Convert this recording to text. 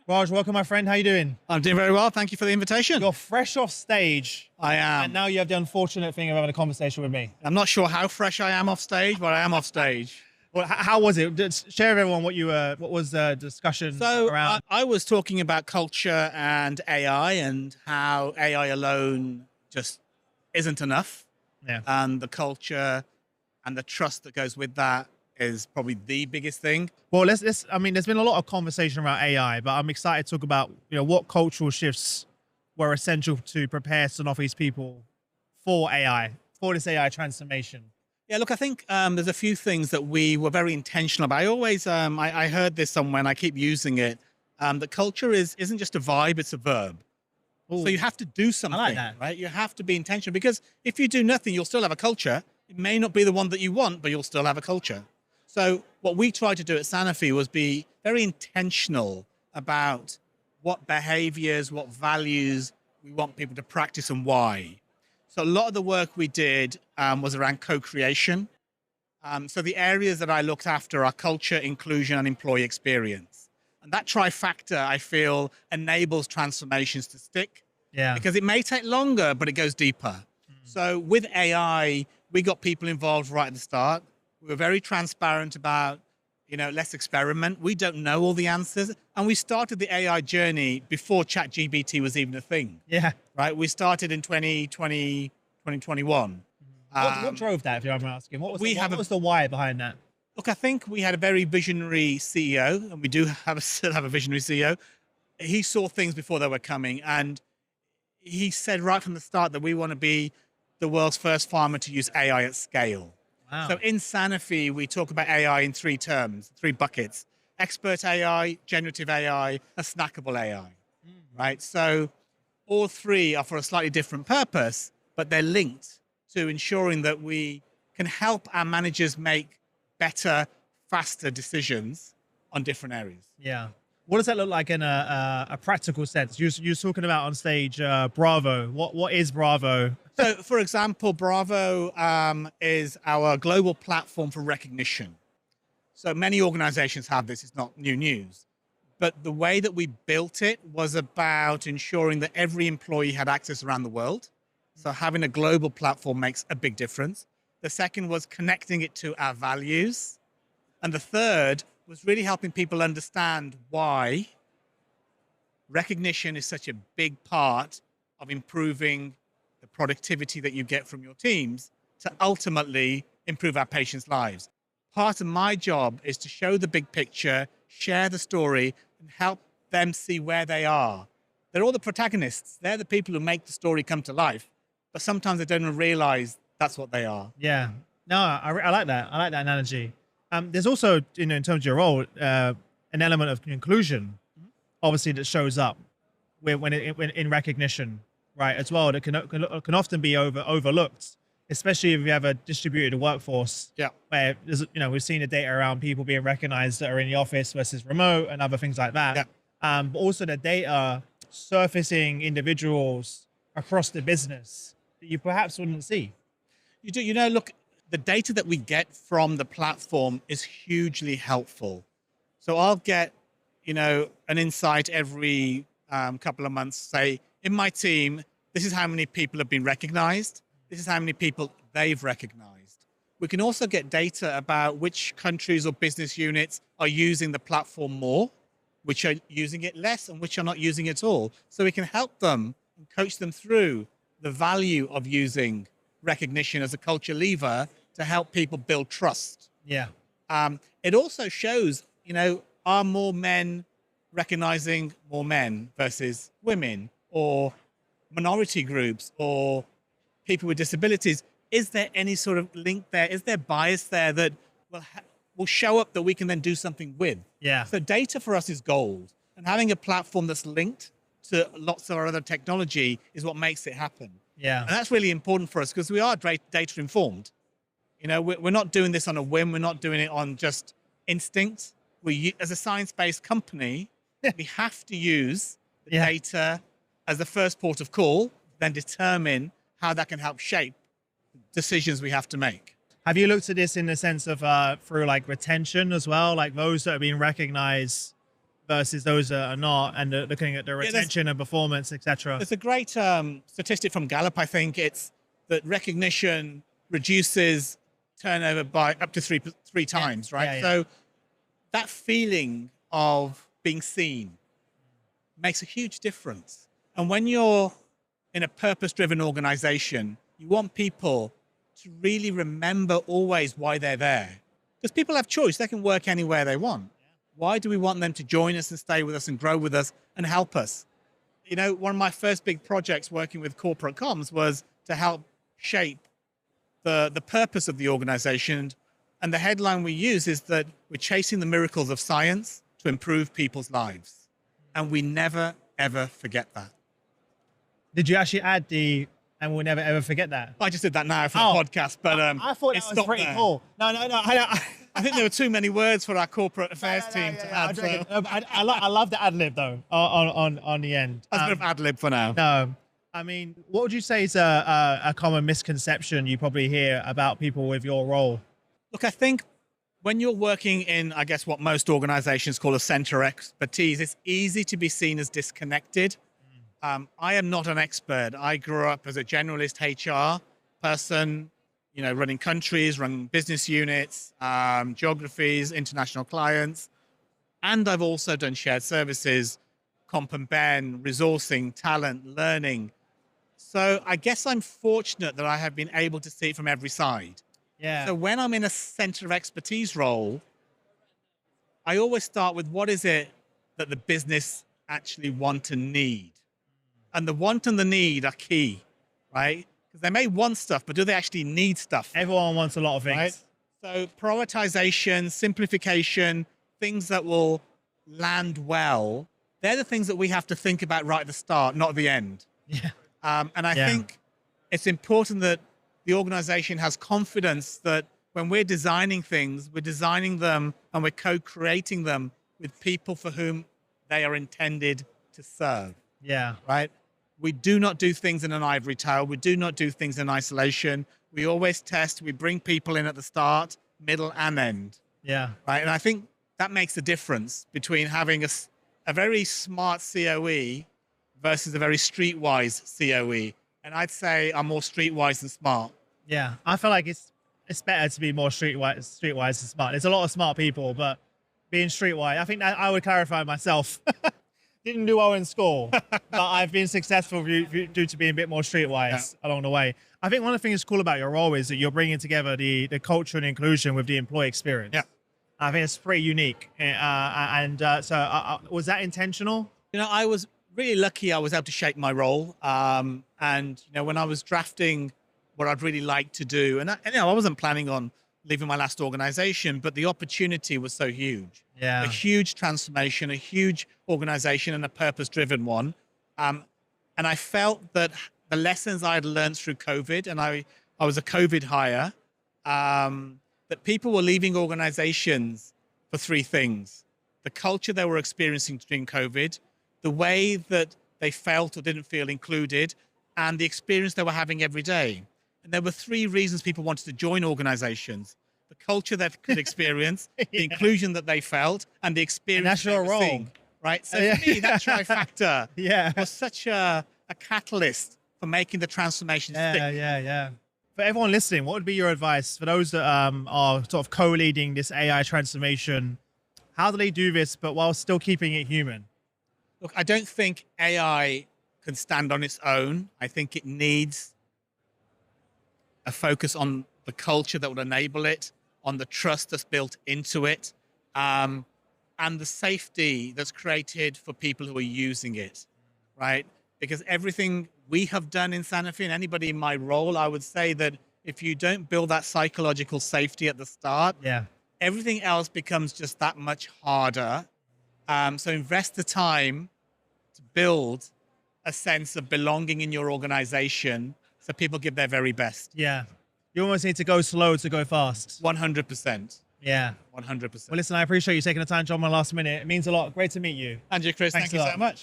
Raj, welcome, my friend. How you doing? I'm doing very well. Thank you for the invitation. You're fresh off stage. I am. And now you have the unfortunate thing of having a conversation with me. I'm not sure how fresh I am off stage, but I am off stage. Well, how was it? Share with everyone what was the discussion around. I was talking about culture and AI and how AI alone just isn't enough. Yeah. And the culture and the trust that goes with that is probably the biggest thing. Well, I mean, there's been a lot of conversation around AI, but I'm excited to talk about, what cultural shifts were essential to prepare Sanofi's people for AI, for this AI transformation. Yeah, look, I think there's a few things that we were very intentional about. I always, I heard this somewhere and I keep using it. The culture isn't just a vibe, it's a verb. Ooh, so you have to do something, I like that. right? You have to be intentional because if you do nothing, you'll still have a culture. It may not be the one that you want, but you'll still have a culture. So what we tried to do at Sanofi was be very intentional about what behaviors, what values we want people to practice and why. So a lot of the work we did was around co-creation. So the areas that I looked after are culture, inclusion, and employee experience. And that trifecta, I feel, enables transformations to stick. Yeah. Because it may take longer, but it goes deeper. So with AI, we got people involved right at the start. We were very transparent about, let's experiment. We don't know all the answers. And we started the AI journey before ChatGPT was even a thing. Yeah. Right? We started in 2020, 2021. What drove that, if you don't mind asking? What was the why behind that? Look, I think we had a very visionary CEO, and we do still have a visionary CEO. He saw things before they were coming. And he said right from the start that we want to be the world's first pharma to use AI at scale. Wow. So in Sanofi, we talk about AI in three buckets: expert AI, generative AI, and snackable AI, right? So all three are for a slightly different purpose, but they're linked to ensuring that we can help our managers make better, faster decisions on different areas. Yeah. What does that look like in a practical sense? You're talking about on stage Bravo. What is Bravo? So, for example, Bravo is our global platform for recognition. So many organizations have this. It's not new news. But the way that we built it was about ensuring that every employee had access around the world. So having a global platform makes a big difference. The second was connecting it to our values. And the third was really helping people understand why recognition is such a big part of improving the productivity that you get from your teams to ultimately improve our patients' lives. Part of my job is to show the big picture, share the story, and help them see where they are. They're all the protagonists. They're the people who make the story come to life. But sometimes they don't even realize that's what they are. Yeah. No, I like that. I like that analogy. There's also, in terms of your role, an element of inclusion, obviously, that shows up when in recognition, right, as well, that can often be overlooked, especially if you have a distributed workforce. Yeah. Where there's, we've seen the data around people being recognized that are in the office versus remote and other things like that. Yeah. But also the data surfacing individuals across the business that you perhaps wouldn't see. You do, look, the data that we get from the platform is hugely helpful. So I'll get, an insight every couple of months, say, in my team, this is how many people have been recognized. This is how many people they've recognized. We can also get data about which countries or business units are using the platform more, which are using it less, and which are not using it at all. So we can help them and coach them through the value of using recognition as a culture lever to help people build trust. Yeah. It also shows, are more men recognizing more men versus women, or minority groups, or people with disabilities? Is there any sort of link there? Is there bias there that will show up that we can then do something with? Yeah. So data for us is gold, and having a platform that's linked to lots of our other technology is what makes it happen. Yeah. And that's really important for us because we are data informed. We're not doing this on a whim. We're not doing it on just instinct. As a science-based company, we have to use the data as the first port of call, then determine how that can help shape decisions we have to make. Have you looked at this in the sense of through like retention as well, like those that are being recognized versus those that are not, and looking at their Yeah, retention and performance, etc. There's a great statistic from Gallup. I think it's that recognition reduces turnover by up to three times, right? Yeah. So that feeling of being seen makes a huge difference. And when you're in a purpose-driven organization, you want people to really remember always why they're there. Because people have choice. They can work anywhere they want. Why do we want them to join us and stay with us and grow with us and help us? You know, one of my first big projects working with corporate comms was to help shape the purpose of the organization. And the headline we use is that we're chasing the miracles of science to improve people's lives. And we never, ever forget that. Did you actually add and we'll never ever forget that? I just did that now for the podcast, but I thought that was pretty cool. No. I think there were too many words for our corporate affairs team to add. So. I love the ad lib though on the end. That's a bit of ad lib for now. No, I mean, what would you say is a common misconception you probably hear about people with your role? Look, I think when you're working in, I guess, what most organizations call a center of expertise, it's easy to be seen as disconnected. I am not an expert. I grew up as a generalist HR person, you know, running countries, running business units, geographies, international clients. And I've also done shared services, comp and ben, resourcing, talent, learning. So I guess I'm fortunate that I have been able to see it from every side. Yeah. So when I'm in a center of expertise role, I always start with what is it that the business actually want and need? And the want and the need are key, right? Because they may want stuff, but do they actually need stuff? Everyone wants a lot of things. Right? So prioritization, simplification, things that will land well, they're the things that we have to think about right at the start, not at the end. Yeah. And I think it's important that the organization has confidence that when we're designing things, we're designing them and we're co-creating them with people for whom they are intended to serve. Yeah. Right? We do not do things in an ivory tower. We do not do things in isolation. We always test. We bring people in at the start, middle, and end. Yeah. Right? And I think that makes the difference between having a very smart COE versus a very streetwise COE. And I'd say I'm more streetwise than smart. Yeah. I feel like it's better to be more streetwise and smart. There's a lot of smart people, but being streetwise, I think that I would clarify myself. Didn't do well in school, but I've been successful due to being a bit more streetwise along the way. I think one of the things that's cool about your role is that you're bringing together the culture and inclusion with the employee experience. Yeah. I think it's pretty unique. So was that intentional? You know, I was really lucky I was able to shape my role. And, you know, when I was drafting what I'd really like to do, and I wasn't planning on leaving my last organization, but the opportunity was so huge. Yeah. A huge transformation, a huge organization, and a purpose-driven one. And I felt that the lessons I had learned through COVID, and I was a COVID hire, that people were leaving organizations for three things: the culture they were experiencing during COVID, the way that they felt or didn't feel included, and the experience they were having every day. And there were three reasons people wanted to join organizations: the culture they could experience, the inclusion that they felt, and the experience that's your they were role. seeing. Right? So for me, that trifecta was such a catalyst for making the transformation stick. Yeah. For everyone listening, what would be your advice for those that are sort of co-leading this AI transformation? How do they do this, but while still keeping it human? Look, I don't think AI can stand on its own. I think it needs a focus on the culture that would enable it, on the trust that's built into it, and the safety that's created for people who are using it, right? Because everything we have done in Sanofi, and anybody in my role, I would say that if you don't build that psychological safety at the start, everything else becomes just that much harder. So invest the time to build a sense of belonging in your organization so people give their very best. Yeah. You almost need to go slow to go fast. 100%. Yeah. 100%. Well, listen, I appreciate you taking the time to join my last minute. It means a lot. Great to meet you. Andrew, Chris, thank you so much.